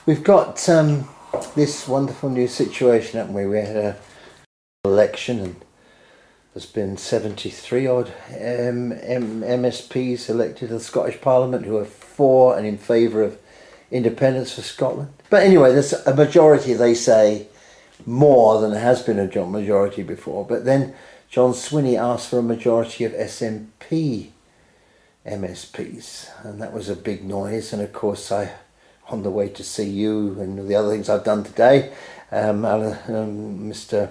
We've got this wonderful new situation, haven't we? We had an election and there's been 73 odd MSPs elected to the Scottish Parliament who are for and in favour of independence for Scotland. But anyway, there's a majority, they say, more than there has been a majority before. But then John Swinney asked for a majority of SNP MSPs, and that was a big noise. And of course, on the way to see you and the other things I've done today, Mr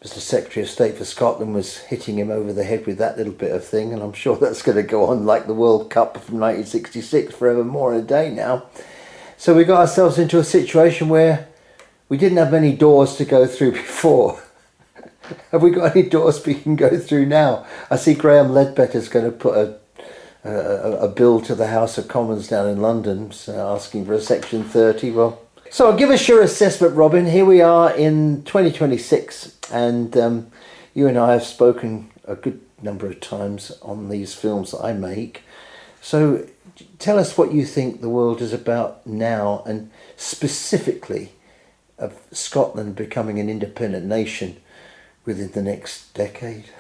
Secretary of State for Scotland was hitting him over the head with that little bit of thing, and I'm sure that's going to go on like the World Cup from 1966 forevermore in a day now. So we got ourselves into a situation where we didn't have many doors to go through before. Have we got any doors we can go through now? I see Graham Ledbetter's going to put a bill to the House of Commons down in London asking for a Section 30. Well, so give us your assessment, Robin. Here we are in 2026, and you and I have spoken a good number of times on these films that I make. So tell us what you think the world is about now, and specifically of Scotland becoming an independent nation within the next decade.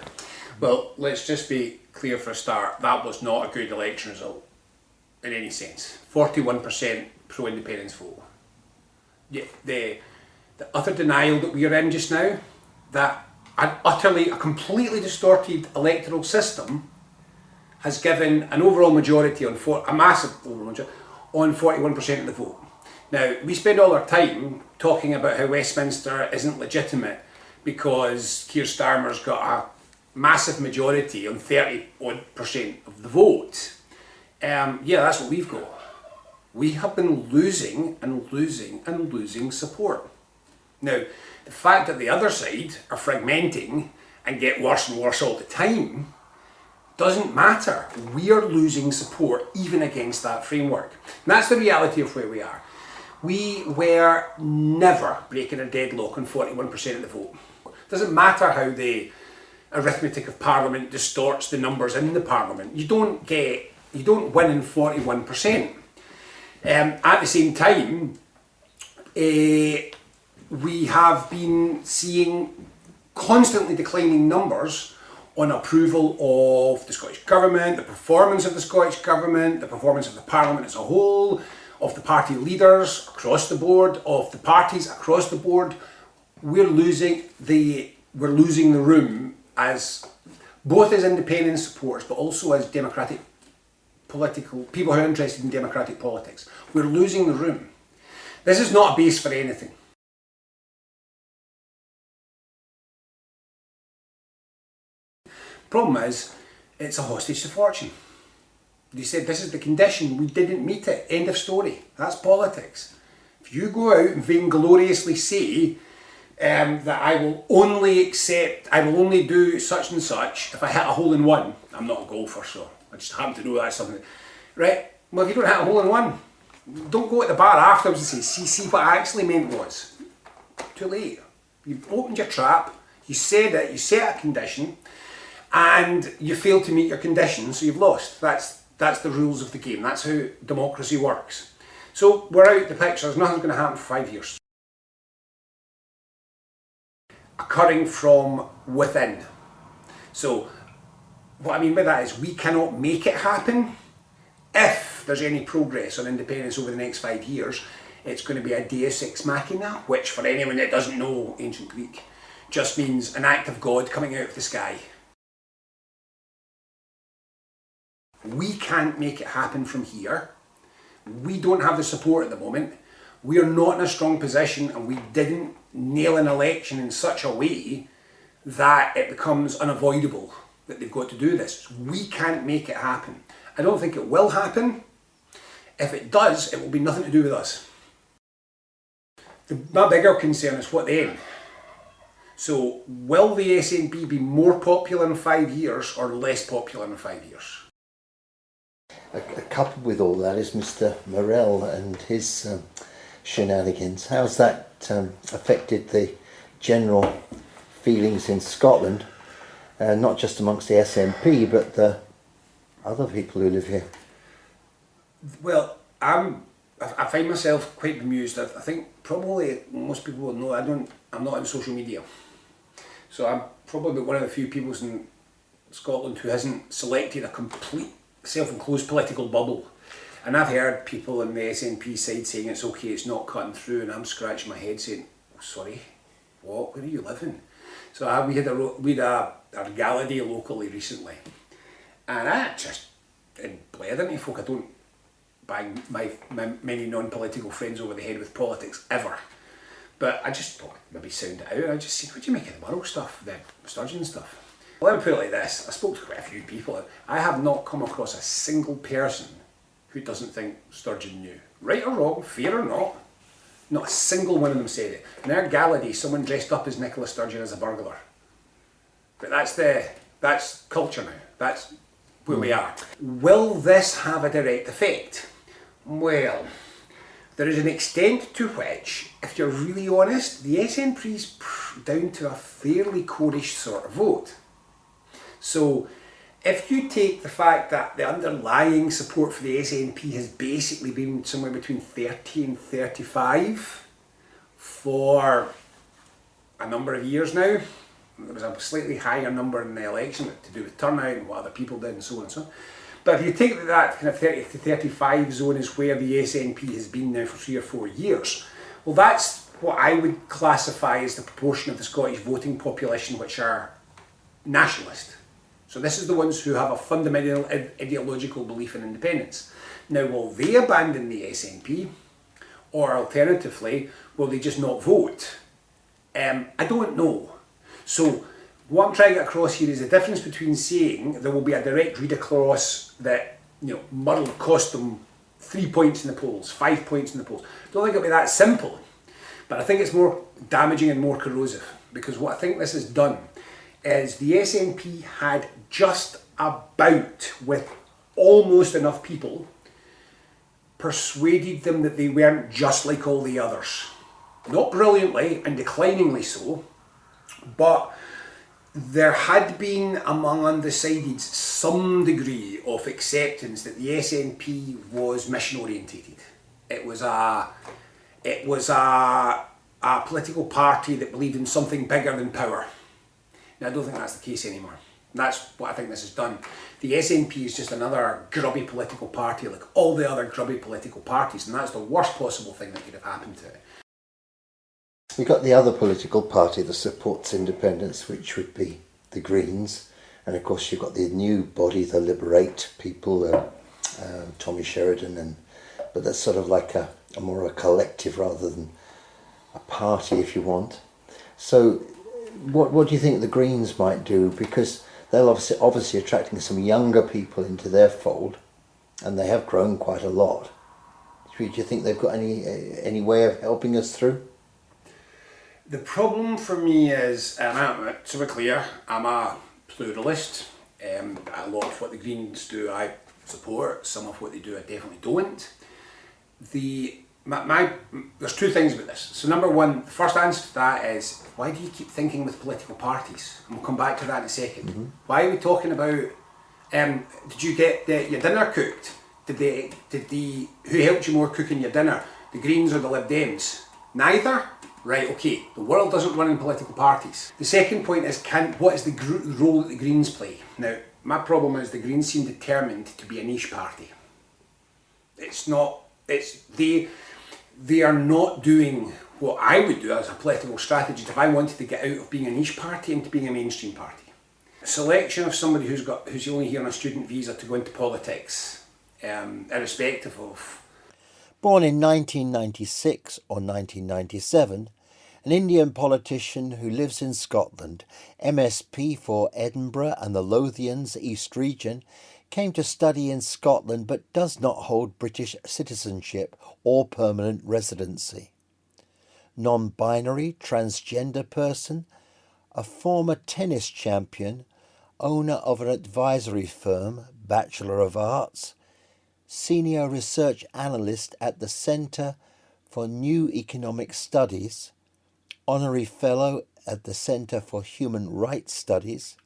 Well, let's just be clear for a start, that was not a good election result in any sense. 41% pro-independence vote. Yeah, the utter denial that we are in just now, that a completely distorted electoral system has given an overall majority on a massive overall majority on 41% of the vote. Now, we spend all our time talking about how Westminster isn't legitimate because Keir Starmer's got a massive majority on 30% of the vote. Yeah, that's what we've got. We have been losing and losing and losing support. Now, the fact that the other side are fragmenting and get worse and worse all the time doesn't matter. We are losing support even against that framework. And that's the reality of where we are. We were never breaking a deadlock on 41% of the vote. It doesn't matter how the arithmetic of Parliament distorts the numbers in the Parliament. You don't win in 41%. At the same time, we have been seeing constantly declining numbers on approval of the Scottish Government, the performance of the Scottish Government, the performance of the Parliament as a whole, of the party leaders across the board, of the parties across the board. We're losing the room as both as independent supporters, but also as democratic political people who are interested in democratic politics. We're losing the room. This is not a base for anything. Problem is, it's a hostage to fortune. They said this is the condition, we didn't meet it, end of story. That's politics. If you go out and vaingloriously say that I will only do such and such if I hit a hole in one. I'm not a golfer, so I just happen to know that's something. Right, well, if you don't hit a hole in one, don't go at the bar afterwards and say, see what I actually meant was. Too late. You've opened your trap, you said it, you set a condition, and you failed to meet your condition, so you've lost. That's the rules of the game. That's how democracy works. So we're out the picture. There's nothing's going to happen for 5 years. Occurring from within. So what I mean by that is we cannot make it happen. If there's any progress on independence over the next 5 years, it's going to be a deus ex machina, which for anyone that doesn't know ancient Greek, just means an act of God coming out of the sky. We can't make it happen from here. We don't have the support at the moment. We are not in a strong position, and we didn't nail an election in such a way that it becomes unavoidable that they've got to do this. We can't make it happen. I don't think it will happen. If it does, it will be nothing to do with us. My bigger concern is what then? So will the SNP be more popular in 5 years or less popular in 5 years? Coupled with all that is Mr Murrell and his shenanigans. How's that affected the general feelings in Scotland, not just amongst the SNP, but the other people who live here? Well, I'm I find myself quite bemused. I think probably most people will know I'm not on social media. So I'm probably one of the few people in Scotland who hasn't selected a complete self-enclosed political bubble. And I've heard people on the SNP side saying it's okay, it's not cutting through, and I'm scratching my head saying, oh, sorry, what? Where are you living? So we had a gala day locally recently, and I just bled into folk. I don't bang my many non-political friends over the head with politics ever. But I just thought I'd maybe sound it out. I just said, what do you make of the Murrell stuff, the Sturgeon stuff? Well, let me put it like this. I spoke to quite a few people. I have not come across a single person who doesn't think Sturgeon knew. Right or wrong, fair or not a single one of them said it. In our gala day, someone dressed up as Nicola Sturgeon as a burglar. But that's culture now. That's where we are. Will this have a direct effect? Well, there is an extent to which, if you're really honest, the SNP's down to a fairly core-ish sort of vote. So, if you take the fact that the underlying support for the SNP has basically been somewhere between 30 and 35 for a number of years now, there was a slightly higher number in the election to do with turnout and what other people did and so on and so on. But if you take that kind of 30 to 35 zone is where the SNP has been now for 3 or 4 years, well, that's what I would classify as the proportion of the Scottish voting population which are nationalist. So this is the ones who have a fundamental ideological belief in independence. Now, will they abandon the SNP, or alternatively, will they just not vote? I don't know. So what I'm trying to get across here is the difference between saying there will be a direct read across that, Murrell cost them 3 points in the polls, 5 points in the polls. I don't think it'll be that simple, but I think it's more damaging and more corrosive, because what I think this has done is the SNP had just about, with almost enough people, persuaded them that they weren't just like all the others. Not brilliantly and decliningly so, but there had been among undecideds some degree of acceptance that the SNP was mission orientated. It was a political party that believed in something bigger than power. Now, I don't think that's the case anymore. That's what I think this has done. The SNP is just another grubby political party like all the other grubby political parties, and that's the worst possible thing that could have happened to it. We've got the other political party that supports independence, which would be the Greens. And of course you've got the new body, the Liberate people, Tommy Sheridan, but that's sort of like a more a collective rather than a party, if you want. So what do you think the Greens might do? Because they're obviously attracting some younger people into their fold, and they have grown quite a lot. Do you think they've got any way of helping us through? The problem for me is, to be clear, I'm a pluralist. A lot of what the Greens do I support, some of what they do I definitely don't. There's two things about this. So number one, the first answer to that is, why do you keep thinking with political parties? And we'll come back to that in a second. Mm-hmm. Why are we talking about, did you get your dinner cooked? Who helped you more cooking your dinner? The Greens or the Lib Dems? Neither? Right, okay. The world doesn't run in political parties. The second point is, what is the role that the Greens play? Now, my problem is the Greens seem determined to be a niche party. They are not doing what I would do as a political strategist if I wanted to get out of being a niche party into being a mainstream party. Selection of somebody who's only here on a student visa to go into politics, irrespective of. Born in 1996 or 1997, an Indian politician who lives in Scotland, MSP for Edinburgh and the Lothians East Region, came to study in Scotland but does not hold British citizenship or permanent residency. Non-binary, transgender person, a former tennis champion, owner of an advisory firm, Bachelor of Arts, Senior Research Analyst at the Centre for New Economic Studies, Honorary Fellow at the Centre for Human Rights Studies,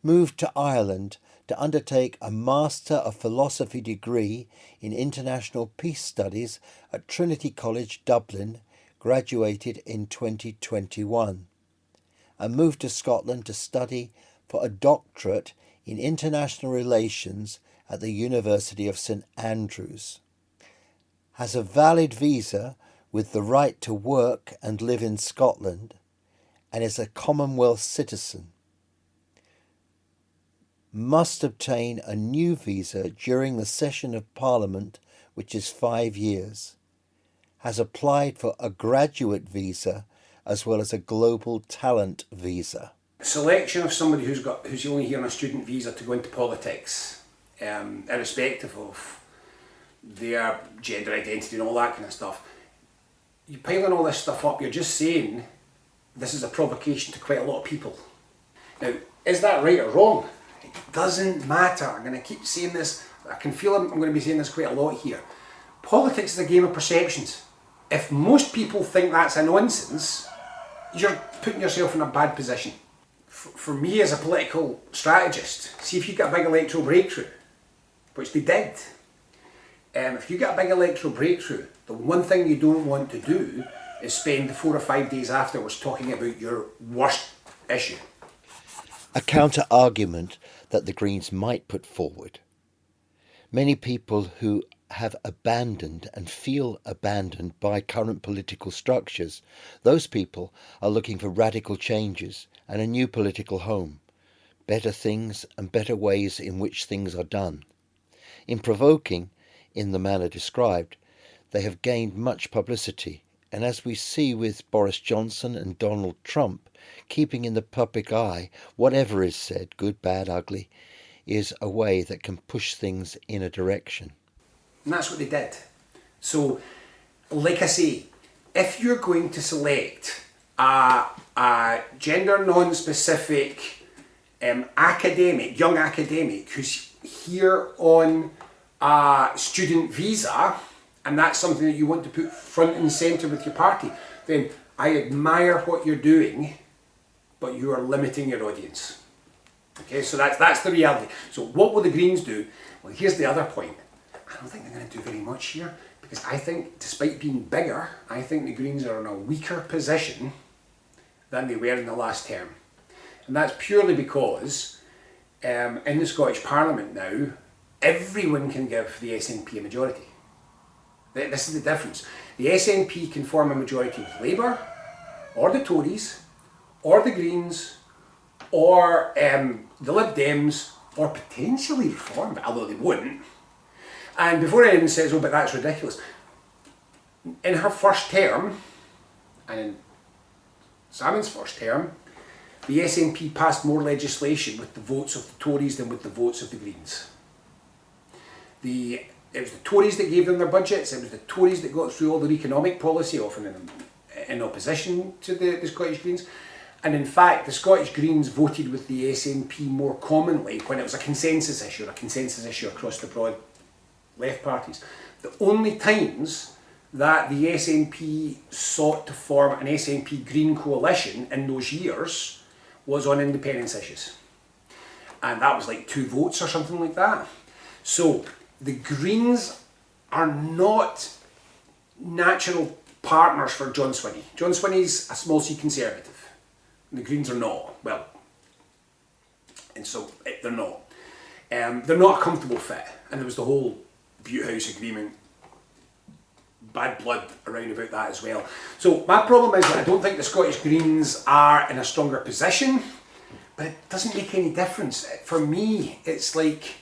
moved to Ireland to undertake a Master of Philosophy degree in International Peace Studies at Trinity College, Dublin, graduated in 2021, and moved to Scotland to study for a doctorate in International Relations at the University of St Andrews. Has a valid visa with the right to work and live in Scotland, and is a Commonwealth citizen. Must obtain a new visa during the session of Parliament, which is 5 years. Has applied for a graduate visa as well as a global talent visa. Selection of somebody who's only here on a student visa to go into politics, irrespective of their gender identity and all that kind of stuff. You piling all this stuff up, you're just saying this is a provocation to quite a lot of people. Now, is that right or wrong? It doesn't matter. I'm going to keep saying this. I can feel I'm going to be saying this quite a lot here. Politics is a game of perceptions. If most people think that's a nonsense, you're putting yourself in a bad position. For me as a political strategist, see if you get a big electoral breakthrough, which they did. If you get a big electoral breakthrough, the one thing you don't want to do is spend 4 or 5 days afterwards talking about your worst issue. A counter-argument that the Greens might put forward. Many people who have abandoned and feel abandoned by current political structures, those people are looking for radical changes and a new political home, better things and better ways in which things are done. In provoking, in the manner described, they have gained much publicity, and as we see with Boris Johnson and Donald Trump, keeping in the public eye whatever is said, good, bad, ugly, is a way that can push things in a direction. And that's what they did. So, like I say, if you're going to select a gender non-specific academic, young academic who's here on a student visa, and that's something that you want to put front and centre with your party, then I admire what you're doing, but you are limiting your audience. Okay, so that's the reality. So what will the Greens do? Well, here's the other point. I don't think they're going to do very much here, because I think, despite being bigger, I think the Greens are in a weaker position than they were in the last term. And that's purely because in the Scottish Parliament now, everyone can give the SNP a majority. This is the difference. The SNP can form a majority with Labour, or the Tories, or the Greens, or the Lib Dems, or potentially Reform, although they wouldn't. And before anyone says, oh, but that's ridiculous, in her first term, and in Salmon's first term, the SNP passed more legislation with the votes of the Tories than with the votes of the Greens. It was the Tories that gave them their budgets, it was the Tories that got through all their economic policy, often in opposition to the Scottish Greens. And in fact, the Scottish Greens voted with the SNP more commonly when it was a consensus issue across the broad left parties. The only times that the SNP sought to form an SNP Green coalition in those years was on independence issues. And that was like 2 votes or something like that. So the Greens are not natural partners for John Swinney. John Swinney's a small C Conservative. The Greens are not. Well, and so they're not. They're not a comfortable fit. And there was the whole Butte House agreement, bad blood around about that as well. So my problem is that I don't think the Scottish Greens are in a stronger position, but it doesn't make any difference. For me, it's like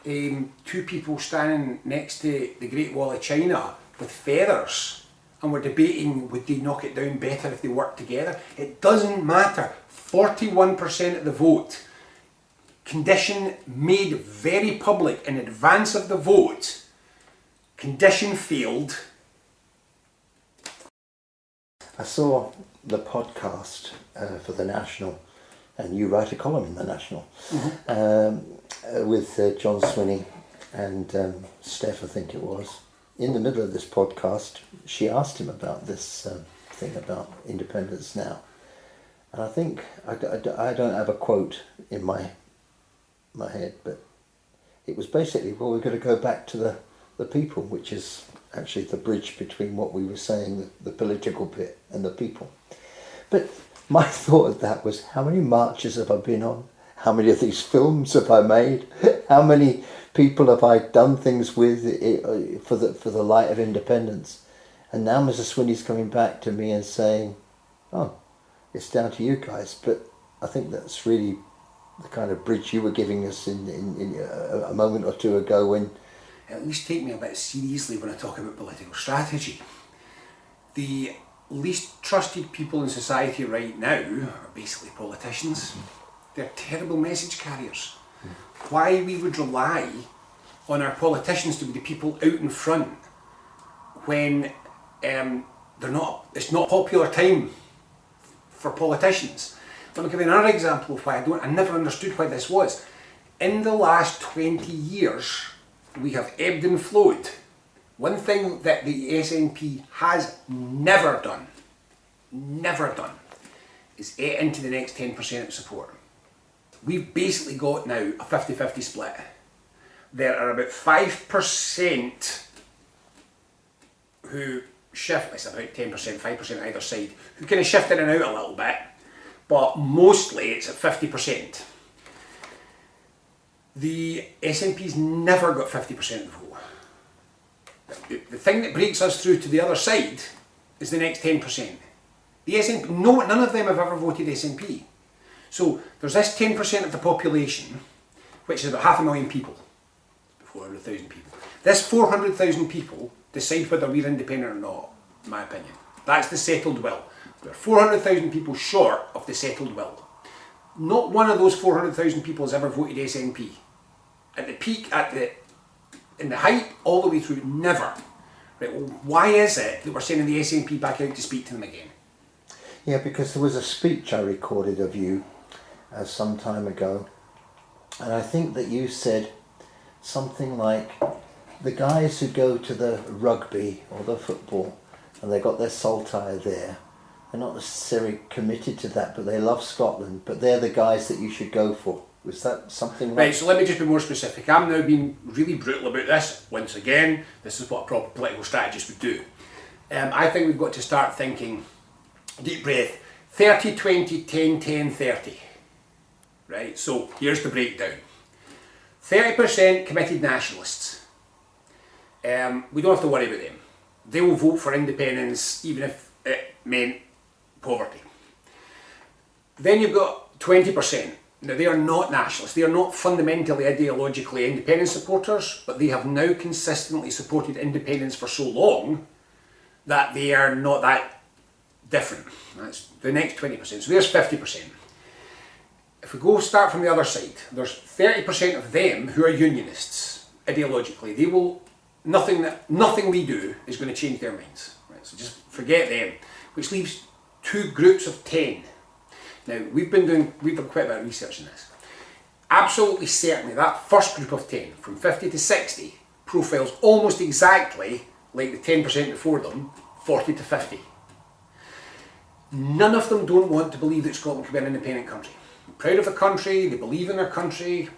2 people standing next to the Great Wall of China with feathers, and we're debating would they knock it down better if they worked together. It doesn't matter. 41% of the vote, condition made very public in advance of the vote, condition failed. I saw the podcast for The National, and you write a column in The National, with John Swinney and Steph, I think it was. In the middle of this podcast, she asked him about this thing about independence now. And I think, I don't have a quote in my my head, but it was basically, well, we're going to go back to the people, which is actually the bridge between what we were saying, the political bit, and the people. But my thought of that was, how many marches have I been on? How many of these films have I made? How many people have I done things with for the light of independence? And now Mr. Swinney's coming back to me and saying, oh, it's down to you guys. But I think that's really the kind of bridge you were giving us in a moment or two ago, when at least take me a bit seriously when I talk about political strategy. The least trusted people in society right now are basically politicians. They're terrible message carriers. Why we would rely on our politicians to be the people out in front when they're not, it's not a popular time for politicians. Let me give you another example of why I never understood why this was. In the last 20 years, we have ebbed and flowed. One thing that the SNP has never done, is eat into the next 10% of support. We've basically got now a 50-50 split. There are about 5% who shift, it's about 10%, 5% either side, who kind of shift in and out a little bit, but mostly it's at 50%. The SNP's never got 50% of the vote. The thing that breaks us through to the other side is the next 10%. The SNP, none of them have ever voted SNP. So there's this 10% of the population, which is about 500,000 people, 400,000 people. This 400,000 people decide whether we're independent or not, in my opinion. That's the settled will. We're 400,000 people short of the settled will. Not one of those 400,000 people has ever voted SNP. At the peak, in the height, all the way through, never. Right, well, why is it that we're sending the SNP back out to speak to them again? Yeah, because there was a speech I recorded of you some time ago, and I think that you said something like, the guys who go to the rugby or the football and they got their saltire there, they're not necessarily committed to that, but they love Scotland, but they're the guys that you should go for. Was that something like... Right, so let me just be more specific. I'm now being really brutal about this. Once again, this is what a proper political strategist would do. I think we've got to start thinking, deep breath, 30, 20, 10, 10, 30. Right, so here's the breakdown. 30% committed nationalists. We don't have to worry about them. They will vote for independence even if it meant poverty. Then you've got 20%. Now they are not nationalists, they are not fundamentally ideologically independence supporters, but they have now consistently supported independence for so long that they are not that different. That's the next 20%, so there's 50%. If we go start from the other side, there's 30% of them who are unionists ideologically. They will, nothing we do is going to change their minds. Right? So just forget them, which leaves two groups of 10. Now, we've done quite a bit of research on this. Absolutely certainly that first group of 10, from 50 to 60, profiles almost exactly like the 10% before them, 40 to 50. None of them don't want to believe that Scotland can be an independent country. They're proud of the country, they believe in their country.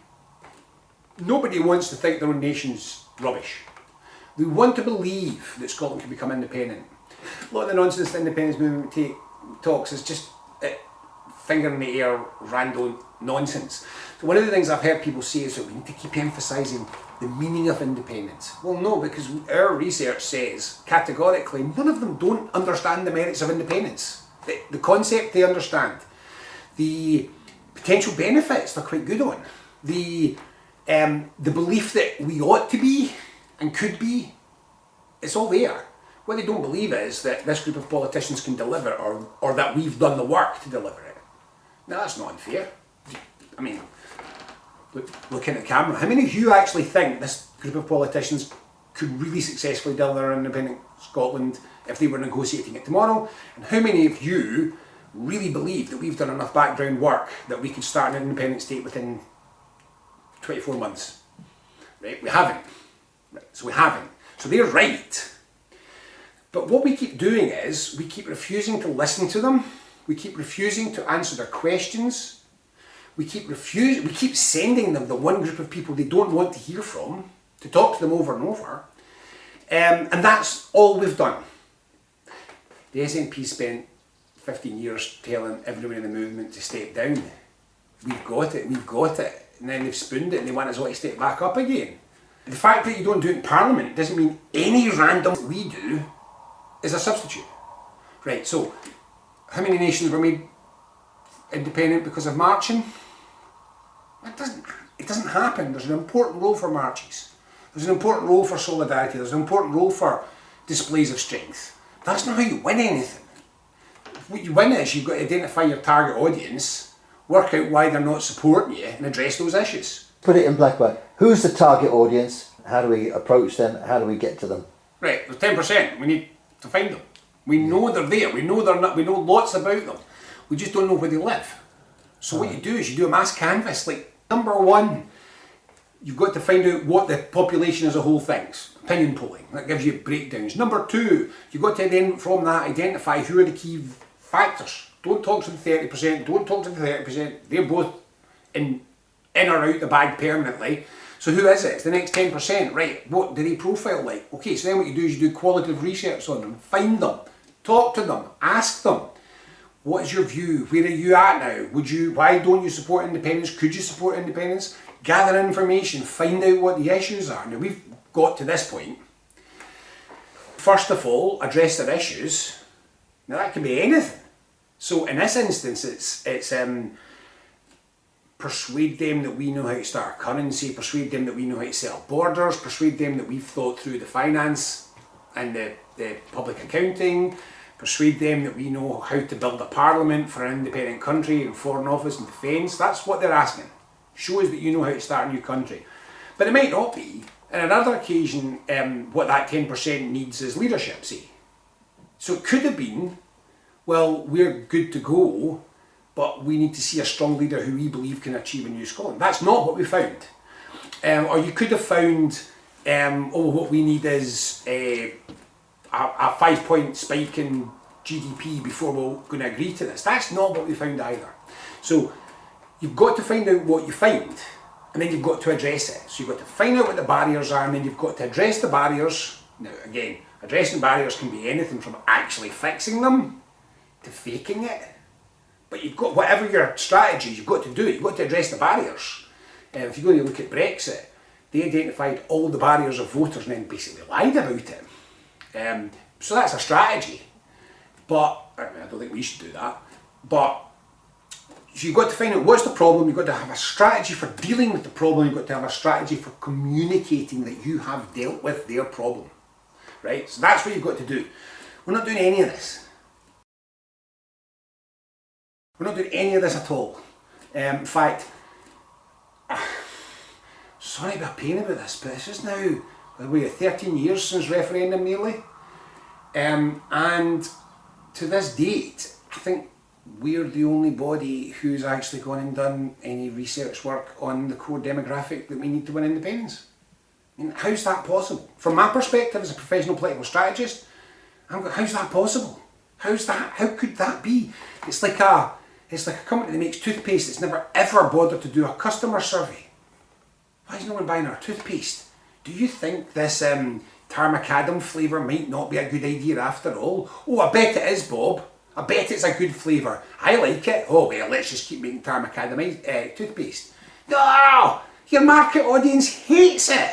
Nobody wants to think their own nation's rubbish. We want to believe that Scotland can become independent. A lot of the nonsense the independence movement talks is just finger in the air, random nonsense. So one of the things I've heard people say is that we need to keep emphasising the meaning of independence. Well, no, because our research says categorically none of them don't understand the merits of independence. The concept they understand, the potential benefits they're quite good on, the belief that we ought to be and could be, it's all there. What they don't believe is that this group of politicians can deliver, or that we've done the work to deliver it. Now that's not unfair. I mean, look in the camera. How many of you actually think this group of politicians could really successfully deliver an independent Scotland if they were negotiating it tomorrow? And how many of you really believe that we've done enough background work that we could start an independent state within 24 months? Right? We haven't. Right? So we haven't. So they're right. But what we keep doing is we keep refusing to listen to them. We keep refusing to answer their questions. we keep sending them the one group of people they don't want to hear from, to talk to them over and over, and that's all we've done. The SNP spent 15 years telling everyone in the movement to step down. We've got it, and then they've spooned it and they want us all to step back up again. The fact that you don't do it in Parliament doesn't mean any random we do is a substitute. Right, so how many nations were made independent because of marching? It doesn't happen. There's an important role for marches. There's an important role for solidarity. There's an important role for displays of strength. That's not how you win anything. What you win is you've got to identify your target audience, work out why they're not supporting you, and address those issues. Put it in black and white. Who's the target audience? How do we approach them? How do we get to them? Right, there's 10%. We need to find them. We know they're there. We know they're not. We know lots about them. We just don't know where they live. So what you do is you do a mass canvass. Like, number one, you've got to find out what the population as a whole thinks. Opinion polling. That gives you breakdowns. Number two, you've got to then from that identify who are the key factors. Don't talk to the 30%. Don't talk to the 30%. They're both in or out the bag permanently. So who is it? It's the next 10%. Right, what do they profile like? Okay, so then what you do is you do qualitative research on them. Find them. Talk to them. Ask them. What is your view? Where are you at now? Why don't you support independence? Could you support independence? Gather information. Find out what the issues are. Now we've got to this point. First of all, address their issues. Now that can be anything. So in this instance, it's persuade them that we know how to start a currency, persuade them that we know how to set up borders, persuade them that we've thought through the finance and the public accounting, persuade them that we know how to build a parliament for an independent country and foreign office and defence. That's what they're asking. Show us that you know how to start a new country. But it might not be. And another occasion, what that 10% needs is leadership, see. So it could have been, well, we're good to go, but we need to see a strong leader who we believe can achieve a new Scotland. That's not what we found. Or you could have found, what we need is a 5-point spike in GDP before we're going to agree to this. That's not what we found either. So you've got to find out what you find, and then you've got to address it. So you've got to find out what the barriers are, and then you've got to address the barriers. Now again, addressing barriers can be anything from actually fixing them to faking it. But you've got, whatever your strategy, you've got to do it. You've got to address the barriers. If you go and look at Brexit, they identified all the barriers of voters and then basically lied about it. So that's a strategy. But, I don't think we should do that. But so you've got to find out what's the problem. You've got to have a strategy for dealing with the problem. You've got to have a strategy for communicating that you have dealt with their problem. Right? So that's what you've got to do. We're not doing any of this. We're not doing any of this at all. In fact, sorry to be a pain about this, but it's just now, we're 13 years since referendum nearly. And to this date, I think we're the only body who's actually gone and done any research work on the core demographic that we need to win independence. I mean, how's that possible? From my perspective as a professional political strategist, how's that possible? How could that be? It's like a company that makes toothpaste that's never ever bothered to do a customer survey. Why is no one buying our toothpaste? Do you think this tarmacadam flavour might not be a good idea after all? Oh, I bet it is, Bob. I bet it's a good flavour. I like it. Oh well, let's just keep making tarmacadam toothpaste. No! Your market audience hates it.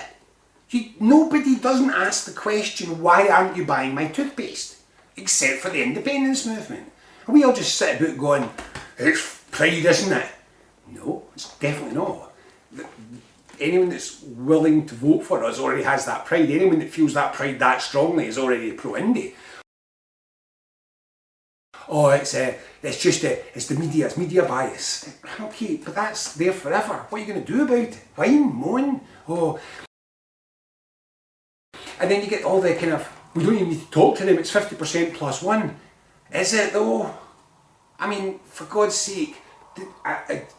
Nobody doesn't ask the question, why aren't you buying my toothpaste? Except for the independence movement. And we all just sit about going, it's pride, isn't it? No, it's definitely not. Anyone that's willing to vote for us already has that pride. Anyone that feels that pride that strongly is already pro-indie. Oh, it's the media, it's media bias. Okay, but that's there forever. What are you going to do about it? Whine, moan? Oh. And then you get all the kind of, we don't even need to talk to them, it's 50% plus one. Is it though? I mean, for God's sake, it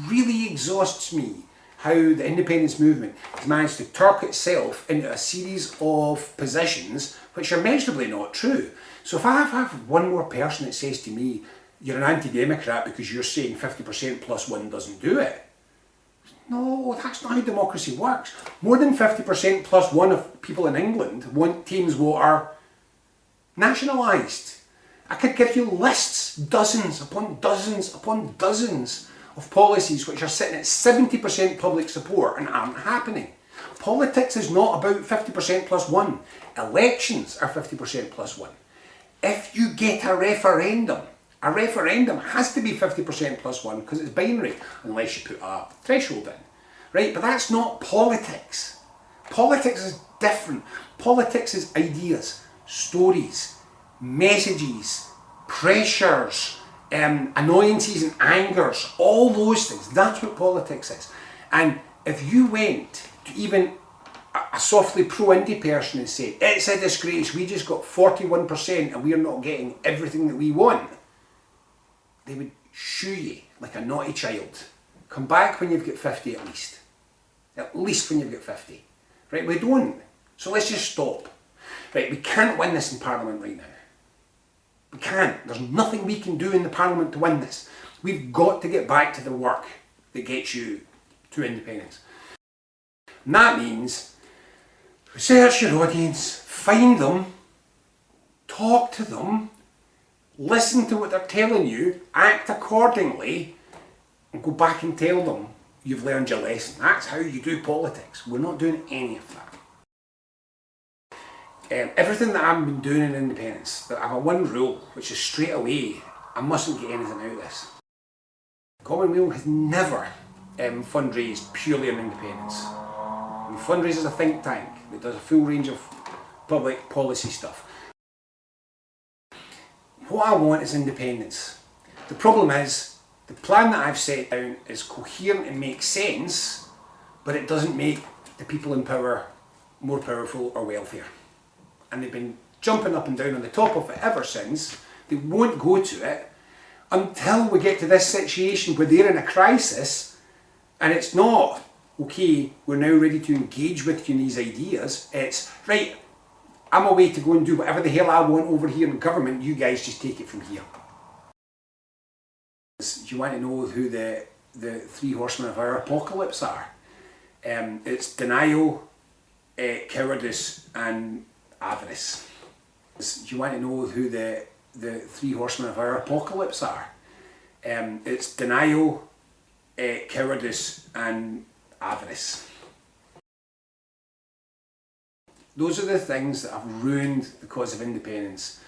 really exhausts me how the independence movement has managed to turk itself into a series of positions which are measurably not true. So if I have one more person that says to me, you're an anti-democrat because you're saying 50% plus one doesn't do it. No, that's not how democracy works. More than 50% plus one of people in England want Thames Water nationalised. I could give you lists, dozens upon dozens upon dozens of policies which are sitting at 70% public support and aren't happening. Politics is not about 50% plus one. Elections are 50% plus one. If you get a referendum has to be 50% plus one because it's binary, unless you put a threshold in. Right? But that's not politics. Politics is different. Politics is ideas, stories, messages, pressures, annoyances and angers, all those things. That's what politics is. And if you went to even a softly pro-indie person and said, it's a disgrace, we just got 41% and we're not getting everything that we want, they would shoo you like a naughty child. Come back when you've got 50 at least. At least when you've got 50. Right, we don't. So let's just stop. Right, we can't win this in Parliament right now. We can't. There's nothing we can do in the Parliament to win this. We've got to get back to the work that gets you to independence. And that means research your audience, find them, talk to them, listen to what they're telling you, act accordingly, and go back and tell them you've learned your lesson. That's how you do politics. We're not doing any of that. Everything that I've been doing in independence, I have one rule, which is straight away, I mustn't get anything out of this. Commonweal has never fundraised purely on independence. We fundraise as a think tank that does a full range of public policy stuff. What I want is independence. The problem is, the plan that I've set down is coherent and makes sense, but it doesn't make the people in power more powerful or wealthier. And they've been jumping up and down on the top of it ever since. They won't go to it until we get to this situation where they're in a crisis and it's not, okay, we're now ready to engage with you in these ideas. It's, right, I'm away to go and do whatever the hell I want over here in government, you guys just take it from here. Do you want to know who the three horsemen of our apocalypse are? It's denial, cowardice and avarice. Do you want to know who the three horsemen of our apocalypse are? It's denial, cowardice and avarice. Those are the things that have ruined the cause of independence.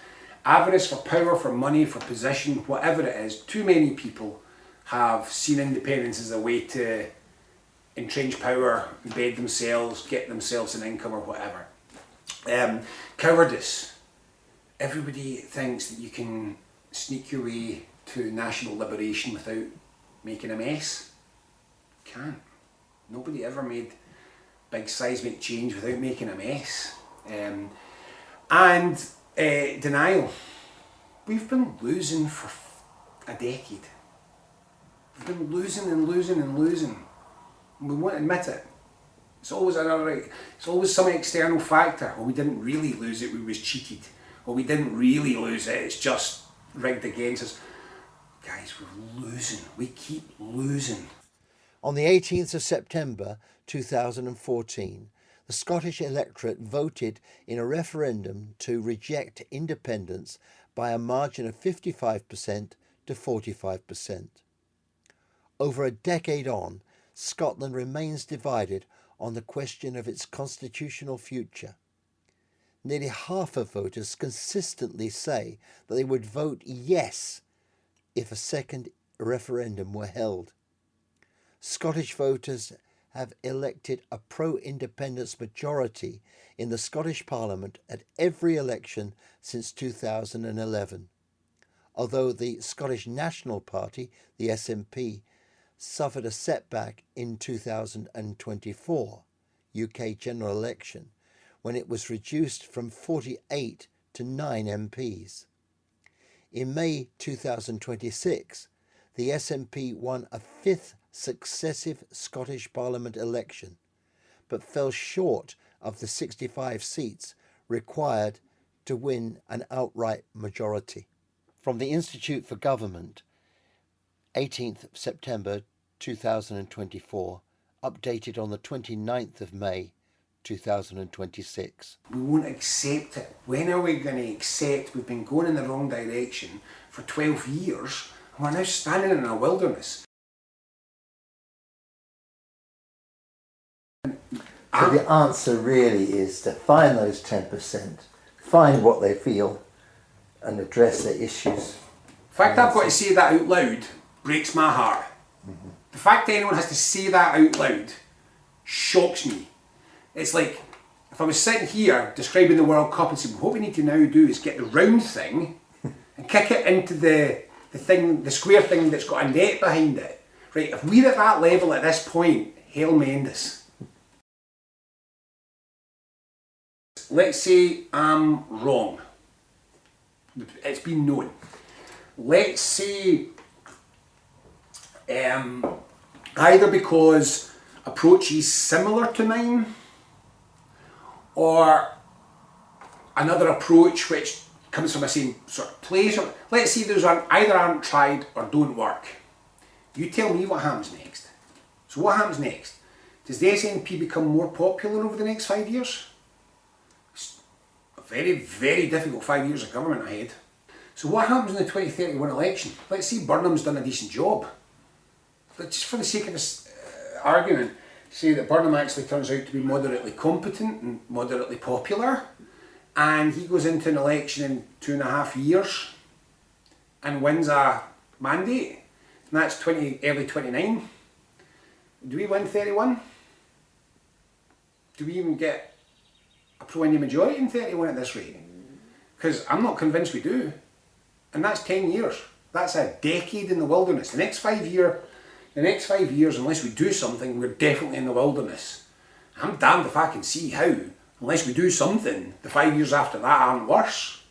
Avarice for power, for money, for position, whatever it is. Too many people have seen independence as a way to entrench power, embed themselves, get themselves an income or whatever. Cowardice. Everybody thinks that you can sneak your way to national liberation without making a mess. You can't. Nobody ever made big seismic change without making a mess. And denial. We've been losing for a decade. We've been losing and losing and losing. We won't admit it. It's always it's always some external factor. Or we didn't really lose it, we was cheated. Or we didn't really lose it, it's just rigged against us. Guys, we're losing. We keep losing. On the 18th of September 2014, the Scottish electorate voted in a referendum to reject independence by a margin of 55% to 45%. Over a decade on, Scotland remains divided on the question of its constitutional future. Nearly half of voters consistently say that they would vote yes if a second referendum were held. Scottish voters have elected a pro-independence majority in the Scottish Parliament at every election since 2011. Although the Scottish National Party, the SNP, suffered a setback in 2024 UK general election when it was reduced from 48 to 9 MPs. In May 2026, the SNP won a fifth successive Scottish Parliament election, but fell short of the 65 seats required to win an outright majority. From the Institute for Government, 18th September 2024, updated on the 29th of May 2026. We won't accept it. When are we going to accept we've been going in the wrong direction for 12 years and we're now standing in a wilderness? So the answer really is to find those 10%, find what they feel and address their issues. The fact I've got to say that out loud breaks my heart. Mm-hmm. The fact that anyone has to say that out loud shocks me. It's like if I was sitting here describing the World Cup and saying, what we need to now do is get the round thing and kick it into the square thing that's got a net behind it. Right, if we're at that level at this point, hail Mendes. Let's say I'm wrong. It's been known. Let's say either because approach is similar to mine or another approach which comes from the same sort of place. Let's say those either aren't tried or don't work. You tell me what happens next. So what happens next? Does the SNP become more popular over the next 5 years? It's a very, very difficult 5 years of government ahead. So what happens in the 2031 election? Let's say Burnham's done a decent job. But just for the sake of this argument, say that Burnham actually turns out to be moderately competent and moderately popular, and he goes into an election in 2.5 years and wins a mandate, and that's early 29. Do we win 31? Do we even get a pro-India majority in 31 at this rate? Because I'm not convinced we do. And that's 10 years. That's a decade in the wilderness. The next 5 years, unless we do something, we're definitely in the wilderness. I'm damned if I can see how, unless we do something, the 5 years after that aren't worse.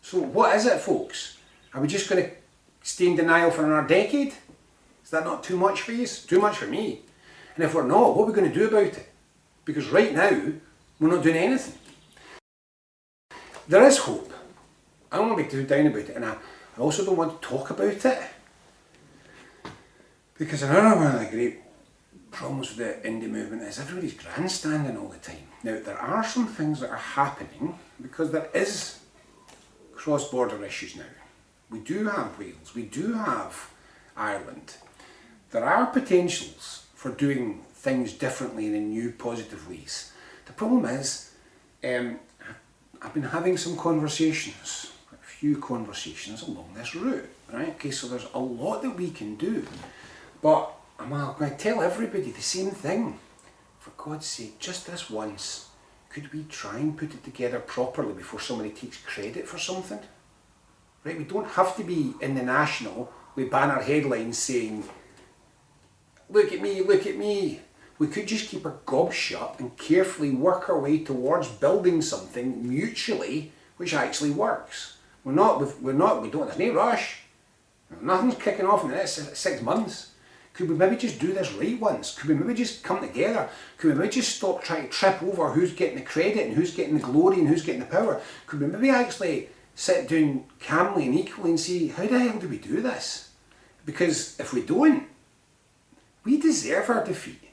So what is it, folks? Are we just going to stay in denial for another decade? Is that not too much for you? It's too much for me. And if we're not, what are we going to do about it? Because right now, we're not doing anything. There is hope. I don't want to be too down about it, and I also don't want to talk about it. Because another one of the great problems with the indie movement is everybody's grandstanding all the time. Now, there are some things that are happening because there is cross-border issues now. We do have Wales, we do have Ireland. There are potentials for doing things differently and in new positive ways. The problem is, I've been having some conversations, a few conversations along this route, right? Okay, so there's a lot that we can do, but I'm going to tell everybody the same thing. For God's sake, just this once, could we try and put it together properly before somebody takes credit for something? Right, we don't have to be in the National with banner headlines saying, look at me, look at me. We could just keep our gobs shut and carefully work our way towards building something mutually which actually works. We don't, there's no rush. Nothing's kicking off in the next 6 months. Could we maybe just do this right once? Could we maybe just come together? Could we maybe just stop trying to trip over who's getting the credit and who's getting the glory and who's getting the power? Could we maybe actually sit down calmly and equally and see, how the hell do we do this? Because if we don't, we deserve our defeat.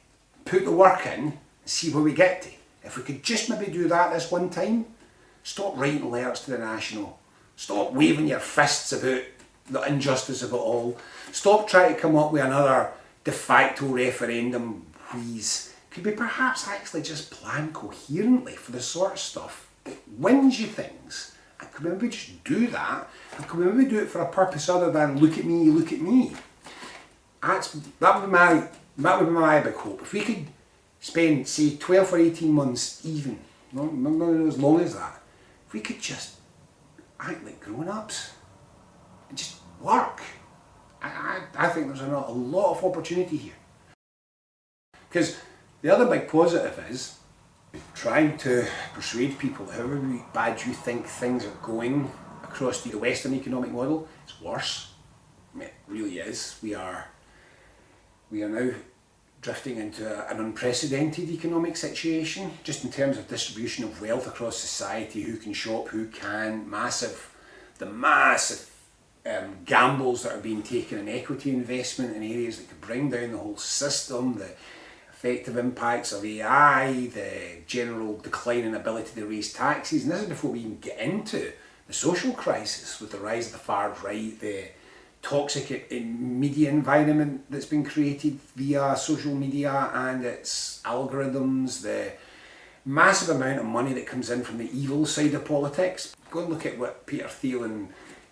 Put the work in and see where we get to. If we could just maybe do that this one time, stop writing letters to the National. Stop waving your fists about the injustice of it all. Stop trying to come up with another de facto referendum wheeze. Could we perhaps actually just plan coherently for the sort of stuff that wins you things? And could we maybe just do that? And could we maybe do it for a purpose other than look at me, look at me? That would be my big hope. If we could spend, say, 12 or 18 months even, not as long as that, if we could just act like grown-ups and just work, I think there's a lot of opportunity here. Because the other big positive is trying to persuade people that however bad you think things are going across the Western economic model, it's worse. I mean, it really is. We are now drifting into an unprecedented economic situation, just in terms of distribution of wealth across society, who can shop, who can, the massive gambles that are being taken in equity investment in areas that could bring down the whole system, the effective impacts of AI, the general decline in ability to raise taxes, and this is before we even get into the social crisis with the rise of the far right, the toxic media environment that's been created via social media and its algorithms, the massive amount of money that comes in from the evil side of politics. Go and look at what Peter Thiel and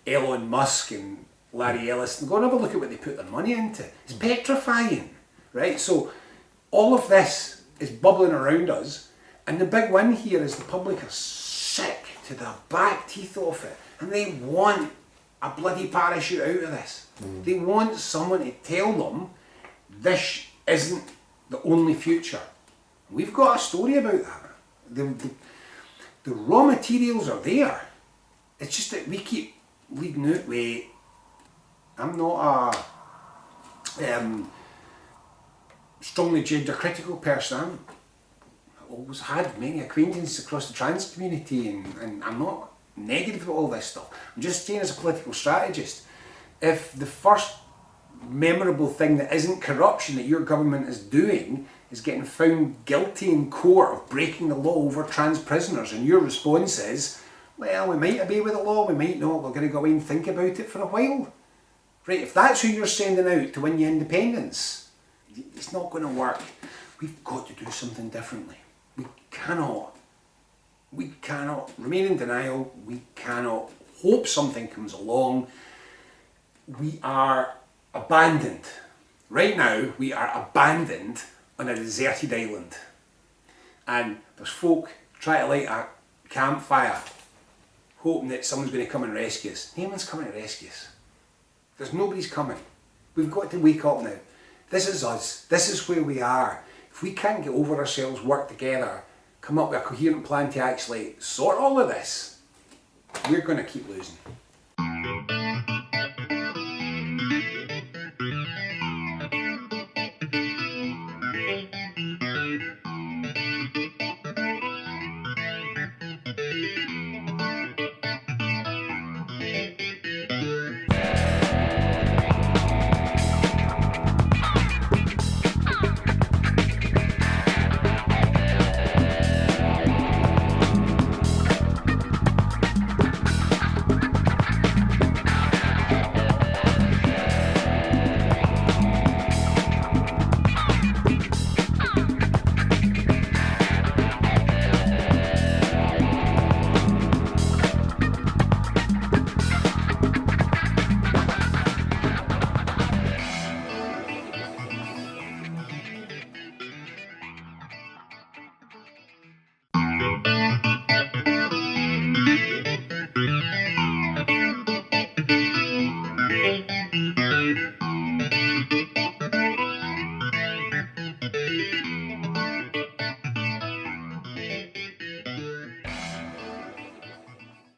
Elon Musk and Larry Ellison, go and have a look at what they put their money into. It's petrifying, right? So all of this is bubbling around us, and the big win here is the public are sick to the back teeth of it, and they want a bloody parachute out of this. They want someone to tell them this isn't the only future. We've got a story about that. The raw materials are there. It's just that we keep leading out with, I'm not a strongly gender critical person. I've always had many acquaintances across the trans community, and I'm not negative about all this stuff. I'm just saying, as a political strategist, if the first memorable thing that isn't corruption that your government is doing is getting found guilty in court of breaking the law over trans prisoners, and your response is, well, we might obey with the law, we might not, we're going to go away and think about it for a while. Right, if that's who you're sending out to win your independence, it's not going to work. We've got to do something differently. We cannot remain in denial. We cannot hope something comes along. We are abandoned. Right now, we are abandoned on a deserted island. And there's folk trying to light a campfire, hoping that someone's going to come and rescue us. No one's coming to rescue us. There's nobody's coming. We've got to wake up now. This is us. This is where we are. If we can't get over ourselves, work together, come up with a coherent plan to actually sort all of this, we're going to keep losing.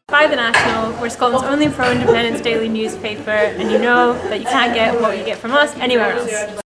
By The National, we're Scotland's only pro-independence daily newspaper, and you know that you can't get what you get from us anywhere else.